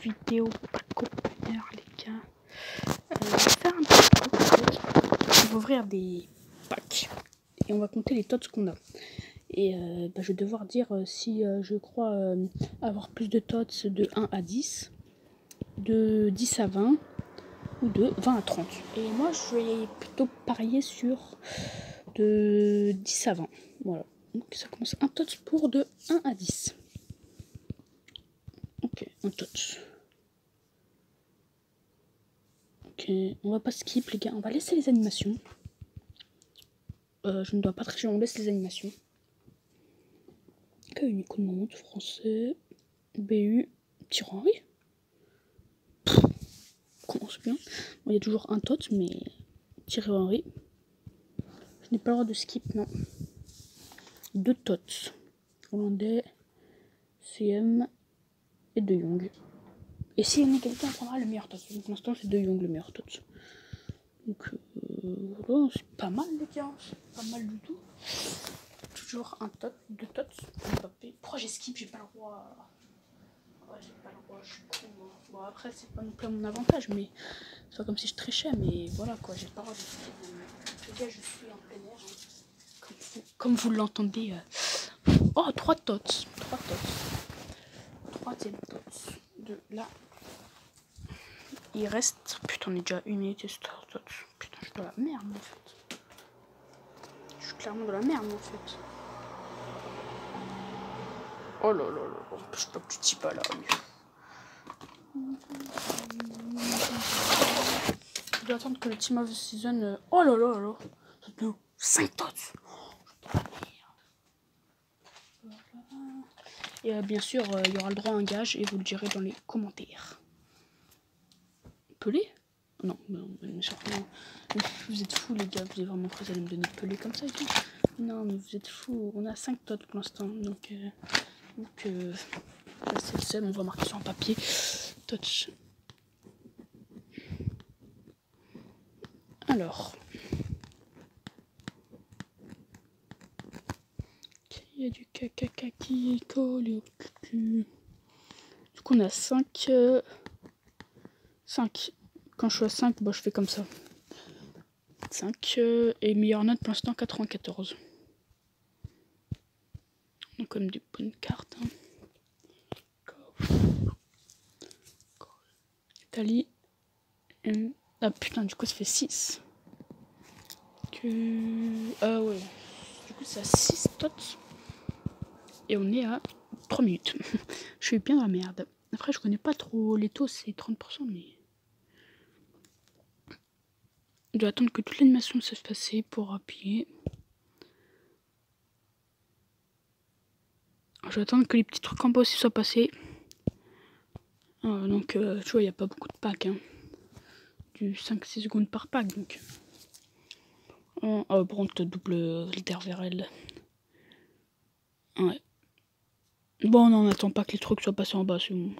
vidéo pack opener, les gars. On va faire un pack opener. On va ouvrir des packs et on va compter les tots qu'on a. Et je vais devoir dire si je crois avoir plus de tots de 1 à 10, de 10 à 20 ou de 20 à 30. Et moi je vais plutôt parier sur de 10 à 20. Voilà. Donc ça commence un tots pour de 1 à 10. Ok, un tots. Ok, on va pas skip les gars, on va laisser les animations. Je ne dois pas tricher, on laisse les animations. Ok, Nico de moment de français. BU, Thierry. Commence bien. Bon, il y a toujours un tot, mais Thierry Henry. Je n'ai pas le droit de skip, non. 2 tots. Hollandais, CM et De Jong. Et s'il y a une égalité, on prendra le meilleur tot. Pour l'instant, c'est De Jong le meilleur tot. Donc, voilà, c'est pas mal, les gars. C'est pas mal du tout. Toujours un tot, 2 tots. Mbappé. Pourquoi j'ai skip? J'ai pas le droit. Ouais, j'ai pas le droit, je suis con. Hein. Bon, après, c'est pas non plus à mon avantage, mais c'est pas comme si je trichais, mais voilà quoi, j'ai pas le droit de skip. Les gars, je suis en plein air. Hein. Comme vous l'entendez. Oh, 3 tots. 3 tots. Troisième tots. De là. Il reste. Putain, on est déjà 1 minute et 3 tots. Putain, je suis dans la merde en fait. Je suis clairement dans la merde en fait. Oh là là là. Je sais pas que tu t'y pas là. Je dois attendre que le Team of the Season. Oh là là là. 5 tots. Et bien sûr, il y aura le droit à un gage et vous le direz dans les commentaires. Pelé? Non, mais certainement. Vous êtes fous les gars, vous avez vraiment cru que vous allez me donner Pelé comme ça et tout. Non, mais vous êtes fous. On a 5 tots pour l'instant. Donc c'est le seul, on va marquer sur un papier. Tots. Alors. Il y a du caca qui colle au cul. Du coup, on a 5. 5. Quand je suis à 5, je fais comme ça. 5. Et meilleure note pour l'instant, 94. Donc, comme des bonnes cartes. Hein. Italie. Ah putain, du coup, ça fait 6. Ah ouais. Du coup, c'est à 6 tots. Et on est à 3 minutes. Je suis bien dans la merde. Après, je connais pas trop les taux, c'est 30%, mais. Je dois attendre que toute l'animation se fasse pour appuyer. Je vais attendre que les petits trucs en bas aussi soient passés. Donc, tu vois, il n'y a pas beaucoup de packs. Hein. Du 5-6 secondes par pack. Donc. Par contre, double Alderweireld. Ouais. Bon, non, on n'attend pas que les trucs soient passés en bas, c'est bon.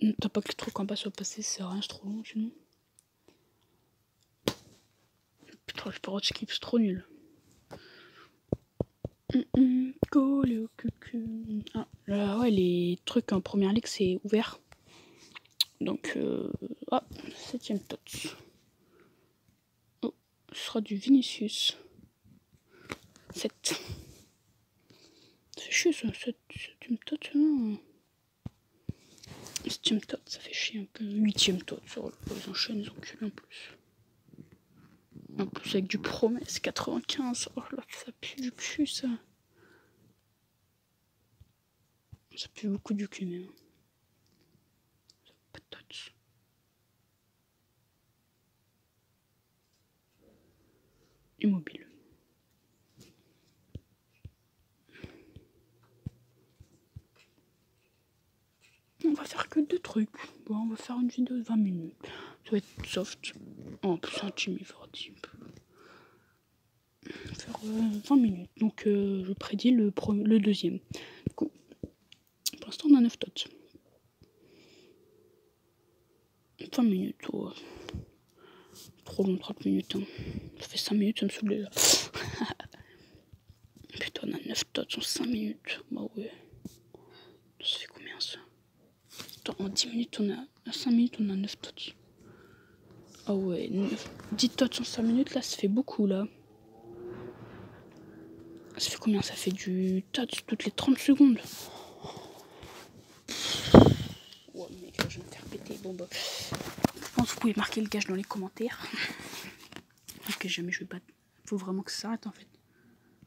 On n'attend pas que les trucs en bas soient passés, c'est rien, c'est trop long sinon. Putain, je peux pas skip, c'est trop nul. Collé au cucu. Ah, là, ouais, les trucs en première ligue, c'est ouvert. Donc, 7ème touch. Oh, ce sera du Vinicius. 7. C'est chier ça, 7ème touch, non? 7ème touch, ça fait chier un peu. 8ème touch, oh, ils enchaînent, ils enculent en plus. En plus avec du promesse, 95. Oh là, ça pue du cul ça. Ça pue beaucoup du cul même. Pas de touch. Immobile. On va faire que 2 trucs. Bon, on va faire une vidéo de 20 minutes. Ça va être soft. En plus, un team, il fera un petit peu. Faire 20 minutes. Donc, je prédis le deuxième. Du coup, pour l'instant, on a 9 tots. 20 minutes. Oh. Trop long, 30 minutes. Hein. Ça fait 5 minutes, ça me saoule là. Putain, on a 9 tots en 5 minutes. Bah ouais. Ça fait quoi? Attends, en 10 minutes, à 5 minutes, on a 9 tots. Ah ouais, 10 tots en 5 minutes, là, ça fait beaucoup, là. Ça fait combien? Ça fait du tots toutes les 30 secondes. Ouais, mec, là, je vais me faire péter. Bon, bah, je pense que vous pouvez marquer le gage dans les commentaires. Parce que jamais je vais pas... Faut vraiment que ça s'arrête, en fait.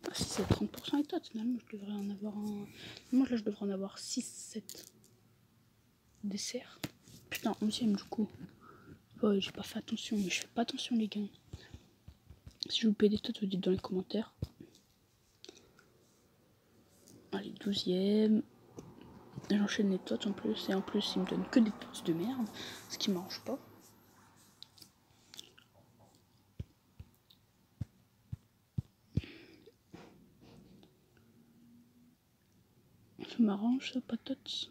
Ah, si c'est 30% et tots, finalement, je devrais en avoir un... Moi, là, je devrais en avoir 6-7 desserts. Putain, 11ème, du coup. Ouais, j'ai pas fait attention, mais je fais pas attention, les gars. Si je vous paye des tots, vous dites dans les commentaires. Allez, 12ème. J'enchaîne les tots en plus. Et en plus, ils me donnent que des tots de merde. Ce qui m'arrange pas. Ça m'arrange, ça, pas tots.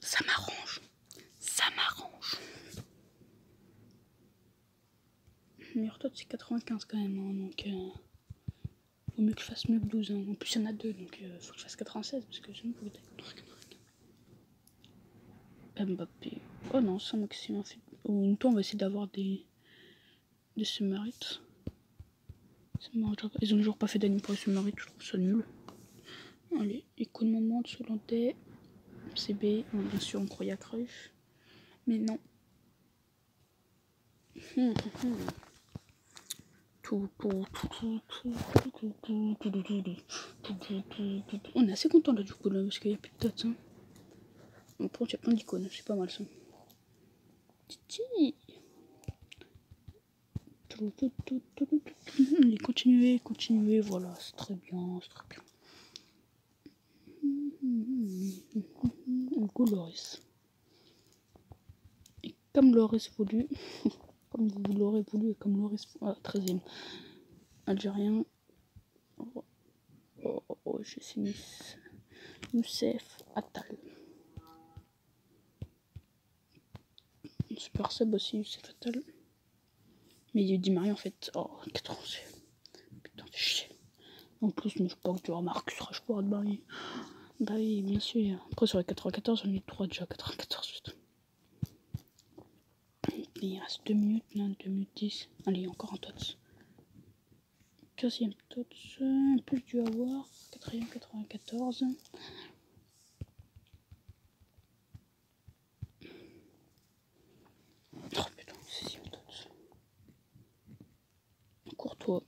Ça m'arrange. Ça m'arrange. Le meilleur tot, c'est 95 quand même. Hein, donc, vaut mieux que je fasse mieux que 12. Hein. En plus, il y en a 2. Donc, faut que je fasse 96. Parce que sinon, Mbappé. Oh non, c'est maximum. Ou une fois, on va essayer d'avoir des Summerits. Ils ont toujours pas fait d'anime pour les Summerits. Je trouve ça nul. Allez, écho de moment de Solantais. CB. Bon, bien sûr, on croyait à Crush. Mais non. On est assez content là du coup là parce qu'il n'y a plus de tots. Hein. Bon, par contre il y a plein d'icônes, c'est pas mal ça. Titi. Allez, continuez, voilà, c'est très bien, c'est très bien. Go Loris. Et comme Loris voulu, comme vous l'aurez voulu et comme Loris... Ah, 13ème. Algérien. Oh, je sais Youssef Attal. Super sub aussi, Youssef Attal. Mais il dit Marie en fait. Oh, 91. Putain, c'est chier. En plus, mais je pense que tu remarques, je pourrais de Marie. Bah oui, bien sûr. Après, sur les 94, j'en ai 3 déjà. 94. Il reste 2 minutes, là, 2 minutes 10. Allez, encore un tots. 15ème tots. En plus du avoir. 4ème, 94. Oh putain, 6ème tots. Courtois.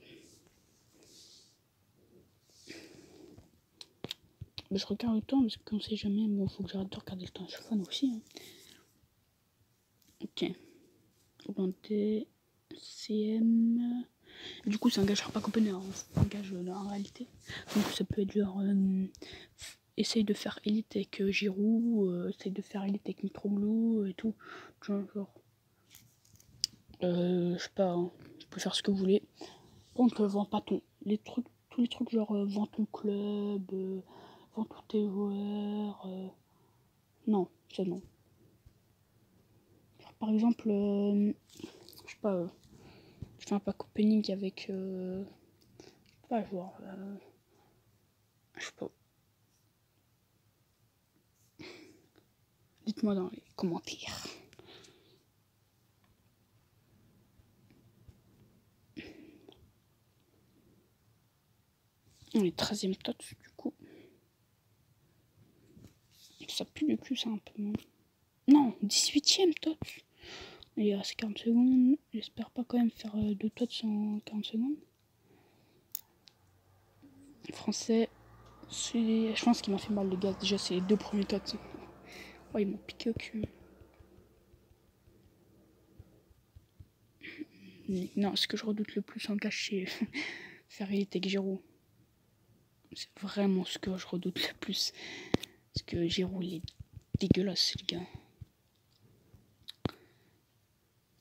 Mais je regarde le temps parce qu'on sait jamais. Bon, faut que j'arrête de regarder le temps à chaque fois, nous aussi. Hein. Ok. Hollandais. CM. Du coup, c'est un gage pas Copenhague, c'est un gage en réalité. Donc, ça peut être genre. Essaye de faire élite avec Giroud, essaye de faire élite avec Mitroglou et tout. Genre. Je sais pas, hein. Vous pouvez faire ce que vous voulez. Par contre, vends pas tous les trucs genre vends ton club, vends tous tes joueurs. Non, ça non. Genre, par exemple, je sais pas, je fais un pack opening avec. Je sais pas, genre. Je sais pas. Dites-moi dans les commentaires. On est 13ème tots du coup. Ça pue du cul, ça un peu. Non, 18ème tots. Il reste 40 secondes. J'espère pas quand même faire 2 tots en 40 secondes. Français. Je pense qu'il m'a fait mal les gars. Déjà, c'est les 2 premiers tots. Oh, ils m'ont piqué au cul. Non, ce que je redoute le plus en cash, c'est faire élite avec Giroud. C'est vraiment ce que je redoute le plus. Parce que Giroud, il est dégueulasse, les gars.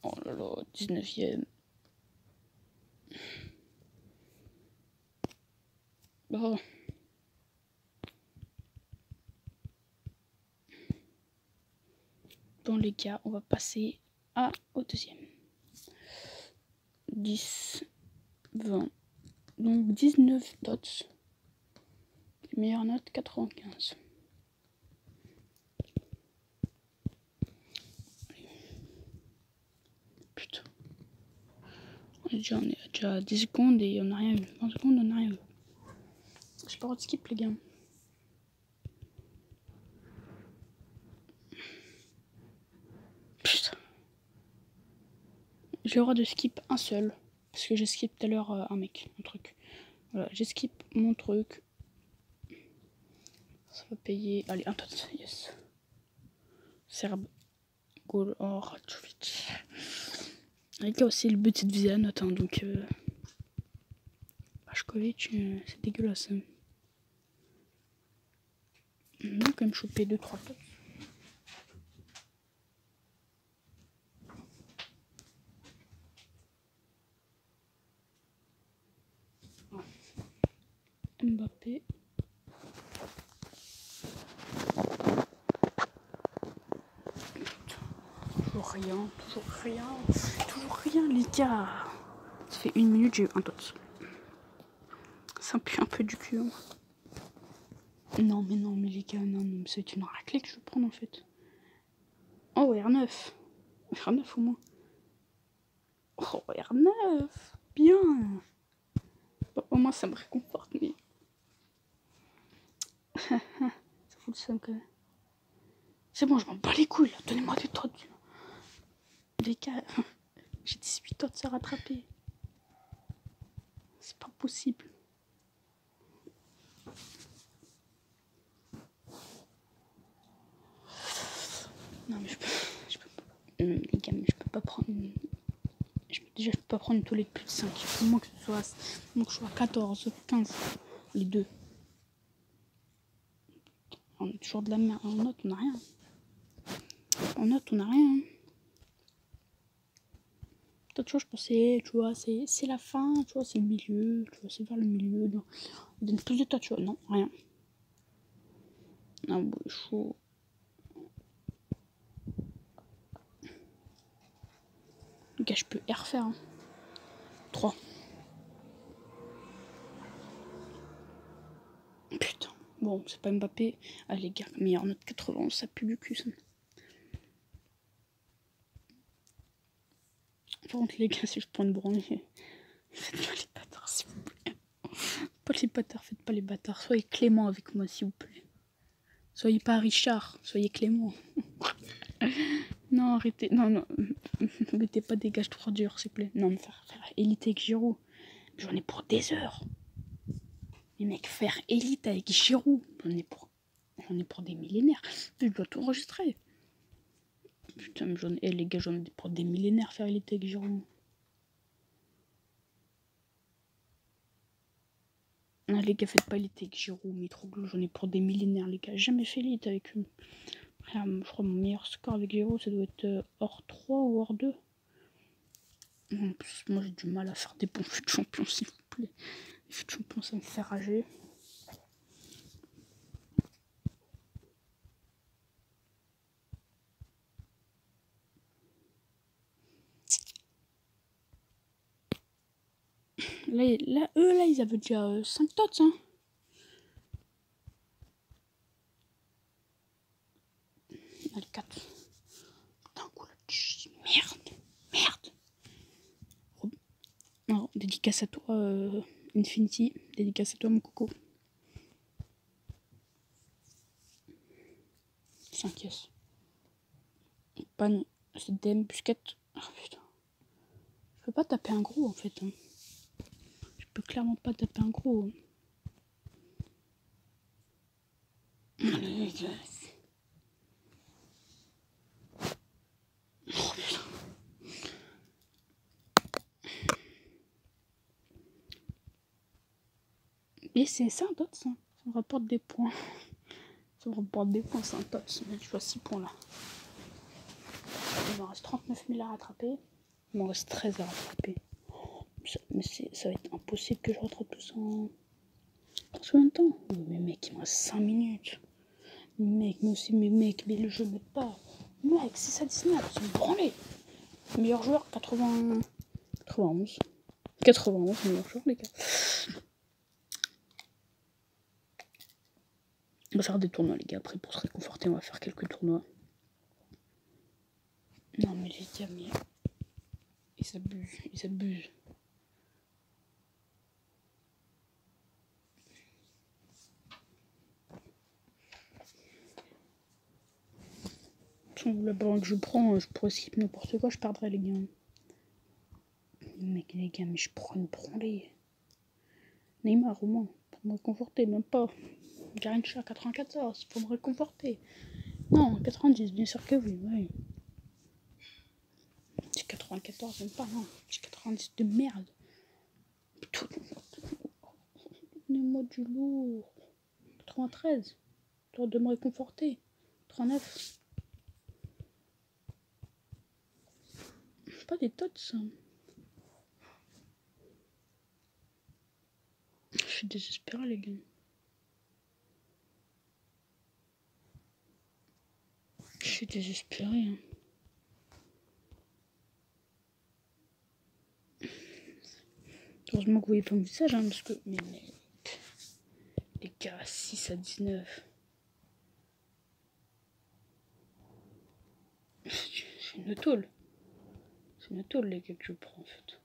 Oh là là, 19ème. Oh. Bon, les gars, on va passer au deuxième. 10, 20. Donc 19 dots. Meilleure note 95. Putain. On est déjà à 10 secondes et on n'a rien vu. 20 secondes, on n'a rien vu. J'ai pas le droit de skip, les gars. Putain. J'ai le droit de skip un seul. Parce que j'ai skip tout à l'heure un truc. Voilà, j'ai skip mon truc. Ça va payer. Allez, un tot, yes. Serbe. Goal or Rajovic. Les gars, aussi, le but c'est de viser la note. Hein, donc, Rajovic, c'est dégueulasse. Hein. On a quand même chopé 2-3 tots. Mbappé. Toujours rien, les gars. Ça fait 1 minute, j'ai eu un tot. Ça pue un peu du cul. Hein. Non, mais les gars, non, c'est une raclée que je vais prendre en fait. Oh, R9. R9 au moins. Oh, R9. Bien. Bon, au moins, ça me réconforte, mais. Ça fout le seum quand même. C'est bon, je m'en bats les couilles là. Donnez-moi des tots. Les gars, j'ai 18 tots à rattraper. C'est pas possible. Non, mais je peux pas. Les gars, mais je peux pas prendre. Déjà, je peux pas prendre une toilette plus de 5. Au moins que ce soit. Au moins que je sois 14, 15. Les deux. On est toujours de la merde. En note, on n'a rien. En note, on n'a rien. Toi, tu vois, je pensais, tu vois, c'est la fin, tu vois, c'est le milieu, tu vois, c'est vers le milieu. Non. On donne plus de toi, tu vois. Non, rien. Ah, bon, chaud. Les gars, je peux refaire. Hein. 3. Putain. Bon, c'est pas Mbappé. Ah, les gars, meilleure note 80, ça pue du cul, ça. Par contre, les gars, si je prends une branlée, faites pas les bâtards, s'il vous plaît. Pas les bâtards, faites pas les bâtards. Soyez clément avec moi, s'il vous plaît. Soyez pas Richard, soyez clément. Non, arrêtez. Non. Mettez pas des gages trop durs, s'il vous plaît. Non, mais faire élite avec Giroud. J'en ai pour des heures. Les mecs, faire élite avec Giroud. J'en ai pour des millénaires. Je dois tout enregistrer. Putain, mais les gars, j'en ai pour des millénaires faire élite avec Giroud. Ah, les gars, faites pas élite avec Giroud, Mitroglou. J'en ai pour des millénaires, les gars. J'ai jamais fait élite avec eux. Je crois que mon meilleur score avec Giroud, ça doit être hors 3 ou hors 2. En plus, moi j'ai du mal à faire des bons fûts de champion, s'il vous plaît. Les fûts de champion, ça me fait rager. Là, ils avaient déjà 5 tots, hein. Allez, 4. Putain, quoi, merde. Non, dédicace à toi, Infinity. Dédicace à toi, mon coco. 5 yes. Panne, c'est DM, Busquets. Ah putain. Je peux pas taper un gros en fait. Hein. Je peux clairement pas taper un gros. Allez, yes. Oh putain. Et c'est un tot, ça. Ça me rapporte des points. Ça me rapporte des points, c'est un tot. Mais je vois 6 points là. Il m'en reste 39 000 à rattraper. Il m'en reste 13 à rattraper. Mais ça va être impossible que je rattrape tout ça en combien de temps? Mais mec, il me reste 5 minutes. Mec, mais le jeu m'aide pas. Mec, c'est ça Disney, c'est me branler. Meilleur joueur, 91. 91, meilleur joueur, les gars. On va faire des tournois, les gars. Après, pour se réconforter, on va faire quelques tournois. Non, mais les gars, mais... Ils s'abusent. Le ballon que je prends, je pourrais skip n'importe quoi, je perdrais, les gars. Les gars, mais je prends une branlée. Neymar, au moins, pour me réconforter, même pas. Garrincha, 94, pour me réconforter. Non, 90, bien sûr que oui, oui. J'ai 94, même pas, non. J'ai 90 de merde. Donnez-moi du lourd. 93, toi de me réconforter. 39. C'est pas des tots, ça. Je suis désespéré, les gars. Je suis désespéré. Hein. Heureusement que vous voyez pas mon visage, hein, parce que... Mais les gars, 6 à 19. C'est une tôle. C'est une tôle, les gars, que je prends, en fait.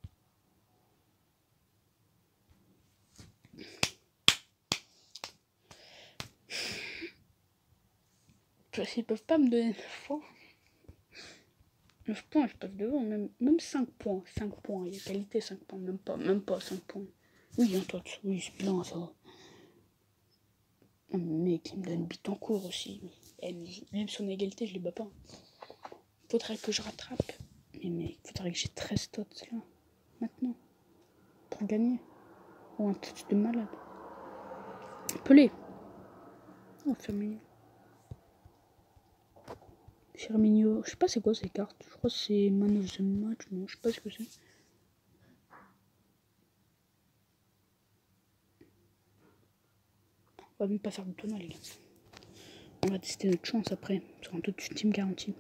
Ils peuvent pas me donner 9 points. 9 points, je passe devant. Même 5 points. 5 points. Il y a qualité, 5 points. Même pas 5 points. Oui, un tot. Oui, c'est bien, ça va. Un mec, il me donne bite en cours aussi. Même si on est égalité, je les bats pas. Faudrait que je rattrape. Mais mec, faudrait que j'ai 13 tots là. Maintenant. Pour gagner. Ou un tot de malade. Pelé. Oh, Firmino. Firmino. Je sais pas c'est quoi ces cartes. Je crois que c'est Man of the Match. Non, je sais pas ce que c'est. On va même pas faire de tournoi, les gars. On va tester notre chance après. Sur un taux de team garanti.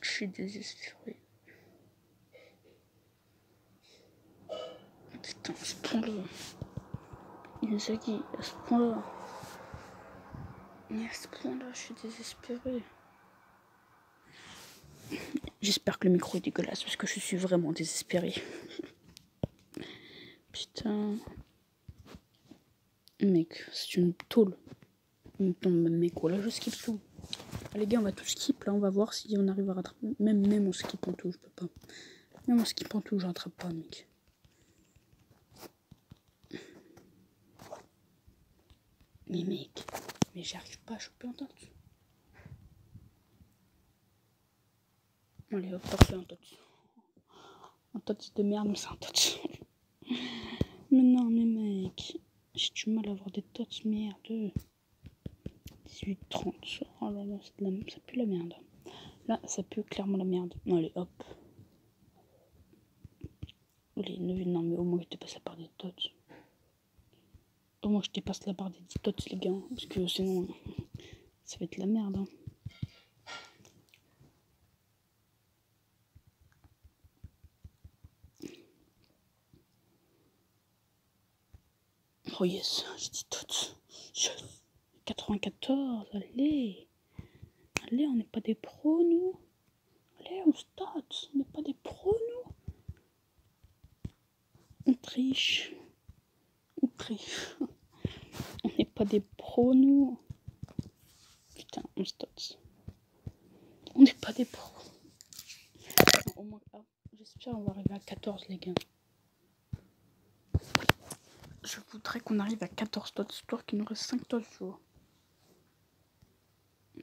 Je suis désespéré. Putain, à ce point-là. Inzaghi, à ce point-là. Mais à ce point-là, je suis désespéré. J'espère que le micro est dégueulasse parce que je suis vraiment désespéré. Putain. Mec, c'est une tôle. Mec, voilà, je skip tout. Allez, les gars, on va tout skip. Là, on va voir si on arrive à rattraper. Même en skippant tout, je peux pas. Même en skippant tout, je rattrape pas, mec. Mais mec, mais j'arrive pas à choper un tot. Allez, hop, parfait, un tot. Un tot de merde, mais c'est un tot. Mais non, mais mec, j'ai du mal à avoir des tots, merde. 18, 30. Oh là là, ça pue la merde. Là, ça pue clairement la merde. Allez, hop. Allez, non, mais au moins je dépasse la barre des tots. Au moins je dépasse la barre des 10 tots, les gars. Parce que sinon, ça va être la merde. Hein. Oh yes, j'ai dit tots. 94, allez. Allez, on n'est pas des pros, nous. Allez, on stats. On n'est pas des pros, nous. On triche. On triche. On n'est pas des pros, nous. Putain, on stats. On n'est pas des pros. Au moins, j'espère qu'on va arriver à 14, les gars. Je voudrais qu'on arrive à 14 tots, histoire qu'il nous reste 5 tots, tu vois.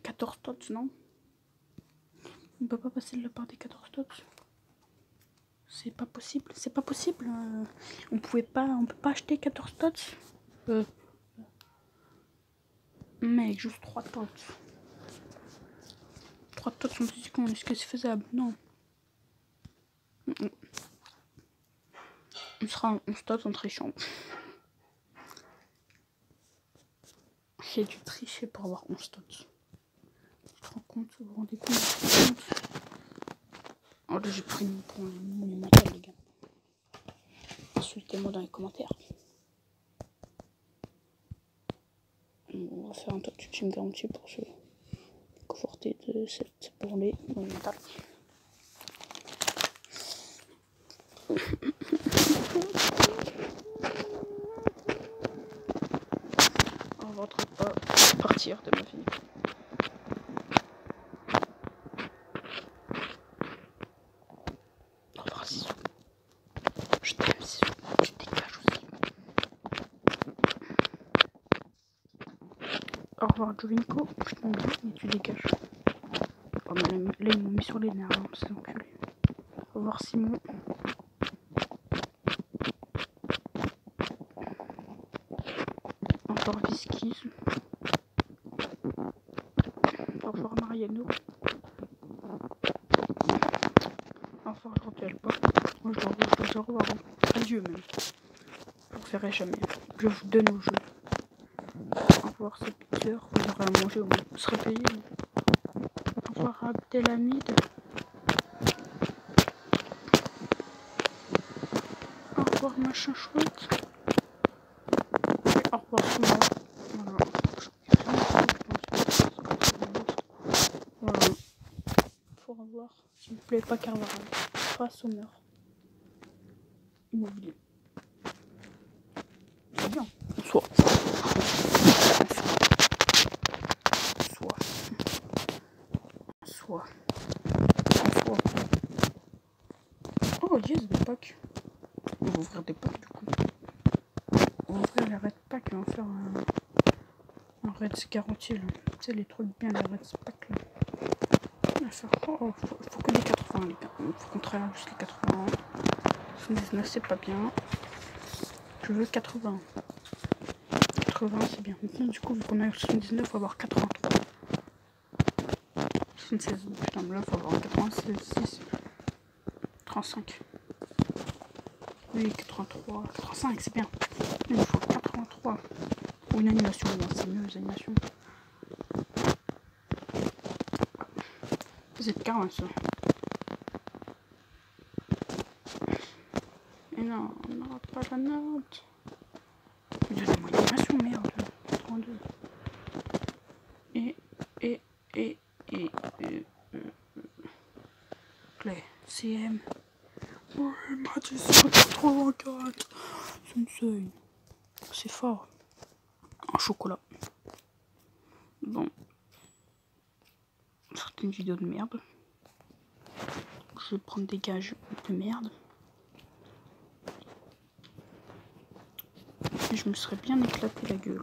14 tots, non? On peut pas passer la part des 14 tots. C'est pas possible, c'est pas possible. On peut pas acheter 14 tots. Mec, juste 3 tots. 3 tots sont physiquement, est-ce que c'est faisable? Non. On sera en tots en trichant. J'ai dû tricher pour avoir 11 tots. Tu te rends compte? Vous vous rendez compte? Oh là, j'ai pris une pour une monumentale, les gars. Insultez-moi dans les commentaires. On va faire un top ultime garantie pour se conforter de cette bourrelée monumentale. On va pas partir de ma vie. Au revoir, Zizou. Je t'aime, Zizou. Tu dégages aussi. Au revoir, Jovinko. Je t'aime bien, mais tu dégages. Oh, mais là, ils m'ont mis sur les nerfs, hein, c'est enculé. Au revoir, Simon. Au revoir, Viskies. Au revoir, Mariano. Au revoir, Jordan. Moi, je dois au revoir. Adieu, même. Je vous verrai jamais. Je vous donne au jeu. Au revoir, Sapiter. Vous aurez à manger au moins. Vous serez payé. Au revoir, Abdelhamid. Au revoir, machin chouette. Au revoir, tout le monde. Voilà. Au revoir. S'il vous plaît, pas Carvajal. Pas Sommer. Immobilier. C'est bien. Soit. Oh yes, des packs. On va ouvrir des packs du coup. On va ouvrir les red packs et on va faire un red garanti là. Tu sais les trucs bien, les red packs là. On va faire... Oh, faut que les 80 les gars. Faut qu'on travaille juste les 80. 79 c'est pas bien. Je veux 80. 80 c'est bien. Maintenant du coup vu qu'on a 79 faut avoir 83. 76, putain mais là faut avoir 86. 35. Oui 83. 85 c'est bien. Il faut 83. Ou une animation, c'est mieux les animations. C'est carré ça. Et non, on n'aura pas la note. Donnez-moi une animation, merde. 32. Play. CM. Oui, Madison 84. Sensei. C'est fort. Un chocolat. Bon. C'est une vidéo de merde. Je vais prendre des gages de merde. Et je me serais bien éclaté la gueule.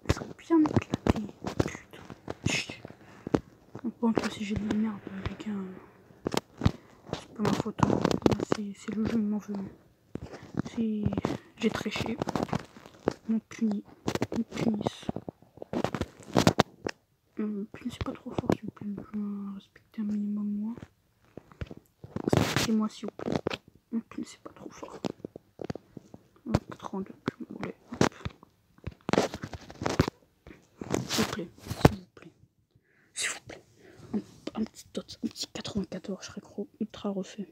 Je me serais bien éclaté. Putain. Bon, là, si j'ai de la merde, les gars, c'est pas ma faute. C'est le jeu, il m'en veut. J'ai triché. Ils m'ont puni. Ils me punissent. Punissez pas trop fort, s'il vous plaît. Je vais respecter un minimum, moi. Respectez-moi, s'il vous plaît. Ne punissez pas trop fort. 82, je me voulais. S'il vous plaît. S'il vous plaît. S'il vous plaît. Un petit tot, un petit 94, je serais ultra refait.